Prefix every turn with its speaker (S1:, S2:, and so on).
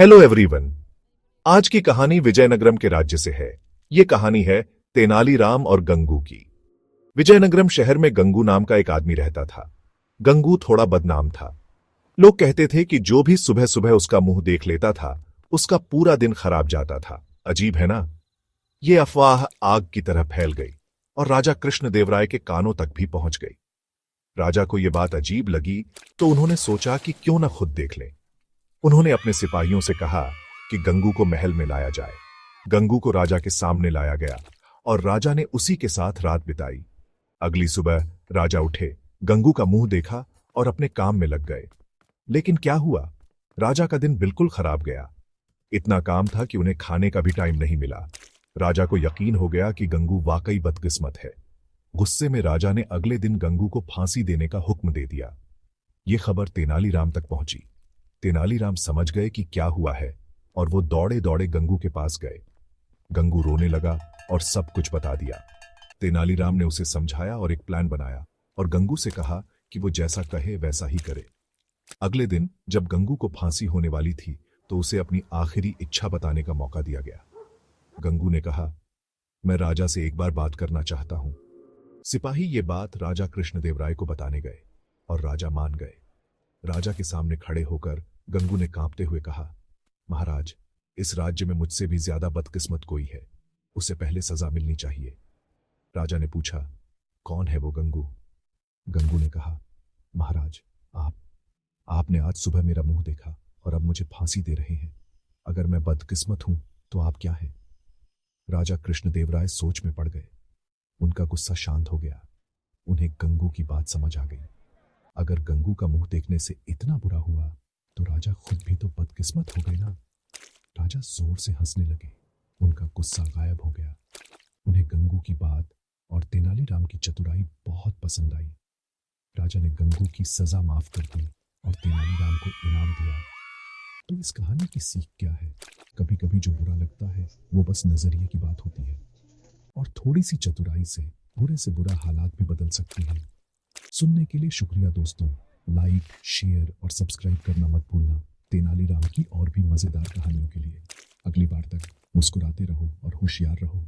S1: Hello everyone. आज की कहानी विजयनगरम के राज्य से है। ये कहानी है तेनालीराम और गंगू की। विजयनगरम शहर में गंगू नाम का एक आदमी रहता था। गंगू थोड़ा बदनाम था। लोग कहते थे कि जो भी सुबह सुबह उसका मुंह देख लेता था उसका पूरा दिन खराब जाता था। अजीब है ना। ये अफवाह आग की तरह फैल गई और राजा कृष्णदेवराय के कानों तक भी पहुंच गई। राजा को यह बात अजीब लगी तो उन्होंने सोचा कि क्यों न खुद देख लें। उन्होंने अपने सिपाहियों से कहा कि गंगू को महल में लाया जाए। गंगू को राजा के सामने लाया गया और राजा ने उसी के साथ रात बिताई। अगली सुबह राजा उठे, गंगू का मुंह देखा और अपने काम में लग गए। लेकिन क्या हुआ, राजा का दिन बिल्कुल खराब गया। इतना काम था कि उन्हें खाने का भी टाइम नहीं मिला। राजा को यकीन हो गया कि गंगू वाकई बदकिस्मत है। गुस्से में राजा ने अगले दिन गंगू को फांसी देने का हुक्म दे दिया। यह खबर तेनालीराम तक पहुंची। तेनालीराम समझ गए कि क्या हुआ है और वो दौड़े दौड़े गंगू के पास गए। गंगू रोने लगा और सब कुछ बता दिया। तेनालीराम ने उसे समझाया और एक प्लान बनाया और गंगू से कहा कि वो जैसा कहे वैसा ही करे। अगले दिन जब गंगू को फांसी होने वाली थी तो उसे अपनी आखिरी इच्छा बताने का मौका दिया गया। गंगू ने कहा, मैं राजा से एक बार बात करना चाहता हूं। सिपाही ये बात राजा कृष्णदेवराय को बताने गए और राजा मान गए। राजा के सामने खड़े होकर गंगू ने कांपते हुए कहा, महाराज, इस राज्य में मुझसे भी ज्यादा बदकिस्मत कोई है, उसे पहले सजा मिलनी चाहिए। राजा ने पूछा, कौन है वो गंगू? गंगू ने कहा, महाराज, आपने आज सुबह मेरा मुंह देखा और अब मुझे फांसी दे रहे हैं। अगर मैं बदकिस्मत हूं तो आप क्या है? राजा कृष्णदेवराय सोच में पड़ गए। उनका गुस्सा शांत हो गया। उन्हें गंगू की बात समझ आ गई। अगर गंगू का मुंह देखने से इतना बुरा हुआ तो राजा खुद भी तो बदकिस्मत हो गए ना। राजा जोर से हंसने लगे। उनका गुस्सा गायब हो गया। उन्हें गंगू की बात और तेनालीराम की चतुराई बहुत पसंद आई। राजा ने गंगू की सजा माफ कर दी और तेनालीराम को इनाम दिया। तो इस कहानी की सीख क्या है? कभी कभी जो बुरा लगता है वो बस नजरिए की बात होती है और थोड़ी सी चतुराई से बुरा हालात भी बदल सकते हैं। सुनने के लिए शुक्रिया दोस्तों। लाइक, शेयर और सब्सक्राइब करना मत भूलना तेनालीराम की और भी मजेदार कहानियों के लिए। अगली बार तक मुस्कुराते रहो और होशियार रहो।